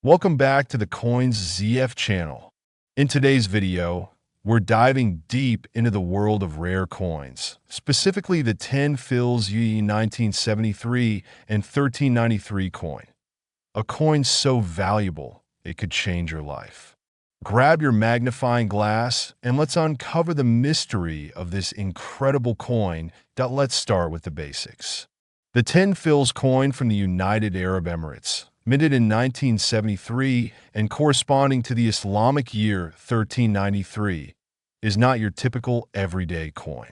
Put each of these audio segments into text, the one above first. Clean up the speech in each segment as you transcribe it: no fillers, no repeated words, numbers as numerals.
Welcome back to the Coins ZF channel. In today's video, we're diving deep into the world of rare coins, specifically the 10 fils UAE 1973 and 1393 coin. A coin so valuable, it could change your life. Grab your magnifying glass and let's uncover the mystery of this incredible coin. Let's start with the basics. The 10 fils coin from the United Arab Emirates, minted in 1973 and corresponding to the Islamic year 1393, is not your typical everyday coin.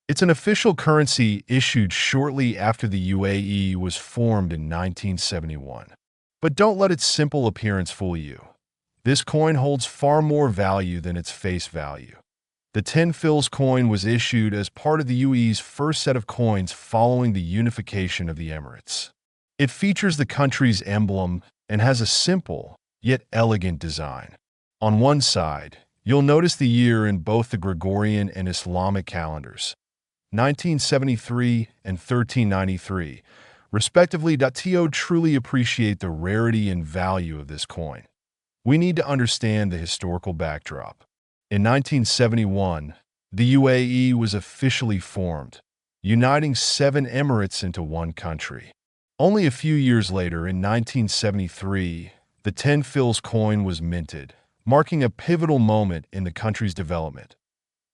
It's an official currency issued shortly after the UAE was formed in 1971. But don't let its simple appearance fool you. This coin holds far more value than its face value. The 10 fils coin was issued as part of the UAE's first set of coins following the unification of the Emirates. It features the country's emblem and has a simple, yet elegant design. On one side, you'll notice the year in both the Gregorian and Islamic calendars, 1973 and 1393, respectively. To truly appreciate the rarity and value of this coin, we need to understand the historical backdrop. In 1971, the UAE was officially formed, uniting 7 emirates into one country. Only a few years later, in 1973, the 10 fils coin was minted, marking a pivotal moment in the country's development.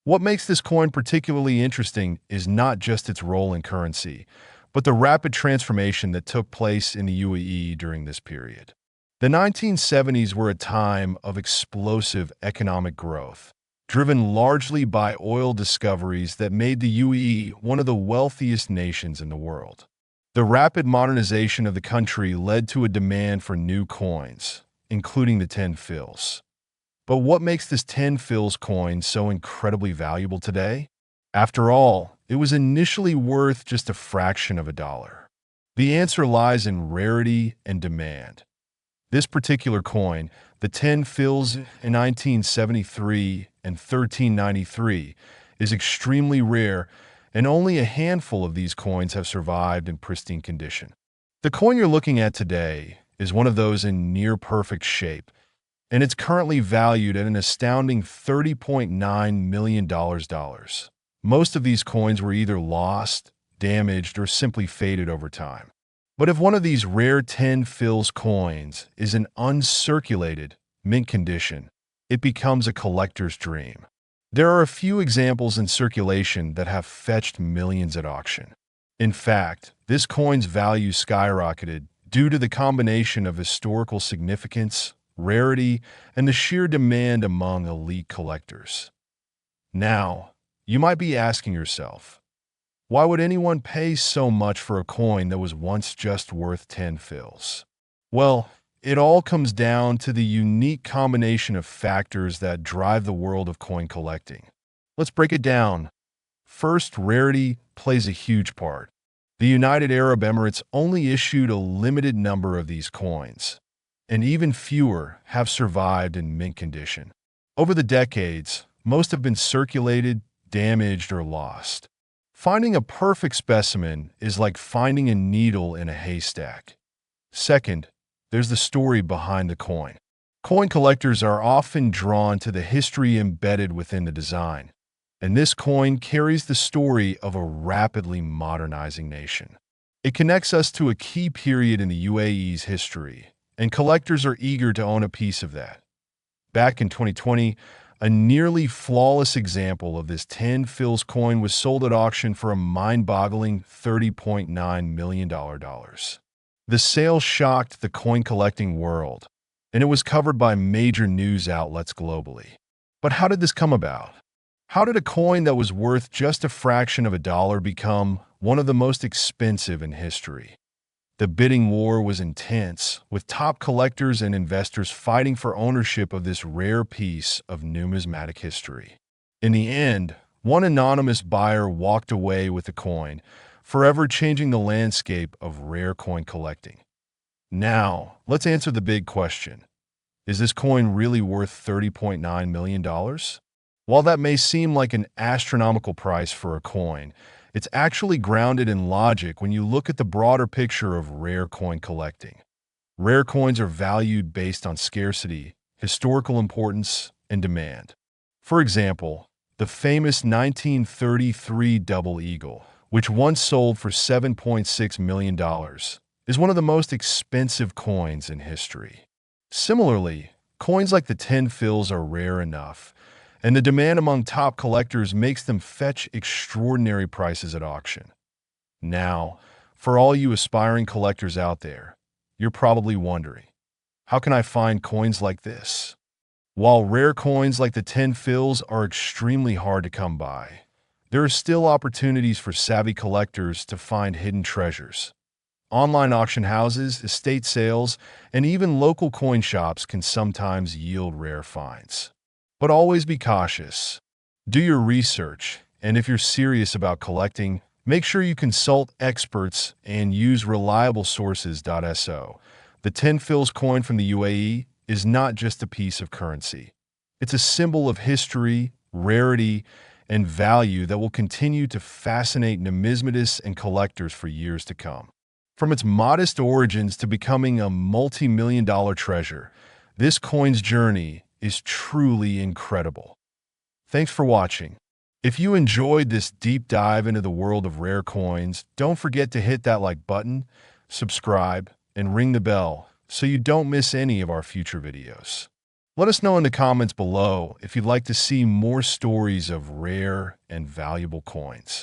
What makes this coin particularly interesting is not just its role in currency, but the rapid transformation that took place in the UAE during this period. The 1970s were a time of explosive economic growth, driven largely by oil discoveries that made the UAE one of the wealthiest nations in the world. The rapid modernization of the country led to a demand for new coins, including the 10 fils. But what makes this 10 fils coin so incredibly valuable today? After all, it was initially worth just a fraction of a dollar. The answer lies in rarity and demand. This particular coin, the 10 fils in 1973 and 1393, is extremely rare, and only a handful of these coins have survived in pristine condition. The coin you're looking at today is one of those in near-perfect shape, and it's currently valued at an astounding $30.9 million. Most of these coins were either lost, damaged, or simply faded over time. But if one of these rare 10 fils coins is in uncirculated, mint condition, it becomes a collector's dream. There are a few examples in circulation that have fetched millions at auction. In fact, this coin's value skyrocketed due to the combination of historical significance, rarity, and the sheer demand among elite collectors. Now, you might be asking yourself, why would anyone pay so much for a coin that was once just worth 10 fils? Well, it all comes down to the unique combination of factors that drive the world of coin collecting. Let's break it down. First, rarity plays a huge part. The United Arab Emirates only issued a limited number of these coins, and even fewer have survived in mint condition. Over the decades, most have been circulated, damaged, or lost. Finding a perfect specimen is like finding a needle in a haystack. Second, there's the story behind the coin. Coin collectors are often drawn to the history embedded within the design, and this coin carries the story of a rapidly modernizing nation. It connects us to a key period in the UAE's history, and collectors are eager to own a piece of that. Back in 2020, a nearly flawless example of this 10 fils coin was sold at auction for a mind-boggling $30.9 million. The sale shocked the coin collecting world, and it was covered by major news outlets globally. But how did this come about? How did a coin that was worth just a fraction of a dollar become one of the most expensive in history? The bidding war was intense, with top collectors and investors fighting for ownership of this rare piece of numismatic history. In the end, one anonymous buyer walked away with the coin, forever changing the landscape of rare coin collecting. Now, let's answer the big question. Is this coin really worth $30.9 million? While that may seem like an astronomical price for a coin, it's actually grounded in logic when you look at the broader picture of rare coin collecting. Rare coins are valued based on scarcity, historical importance, and demand. For example, the famous 1933 Double Eagle, which once sold for $7.6 million, is one of the most expensive coins in history. Similarly, coins like the 10 fils are rare enough, and the demand among top collectors makes them fetch extraordinary prices at auction. Now, for all you aspiring collectors out there, you're probably wondering, how can I find coins like this? While rare coins like the 10 fils are extremely hard to come by, there are still opportunities for savvy collectors to find hidden treasures. Online auction houses, estate sales, and even local coin shops can sometimes yield rare finds. But always be cautious. Do your research, and if you're serious about collecting, make sure you consult experts and use reliable sources. The 10 fils coin from the UAE is not just a piece of currency. It's a symbol of history, rarity, and value that will continue to fascinate numismatists and collectors for years to come. From its modest origins to becoming a multi-million-dollar treasure, this coin's journey is truly incredible. Thanks for watching. If you enjoyed this deep dive into the world of rare coins, don't forget to hit that like button, subscribe, and ring the bell so you don't miss any of our future videos. Let us know in the comments below if you'd like to see more stories of rare and valuable coins.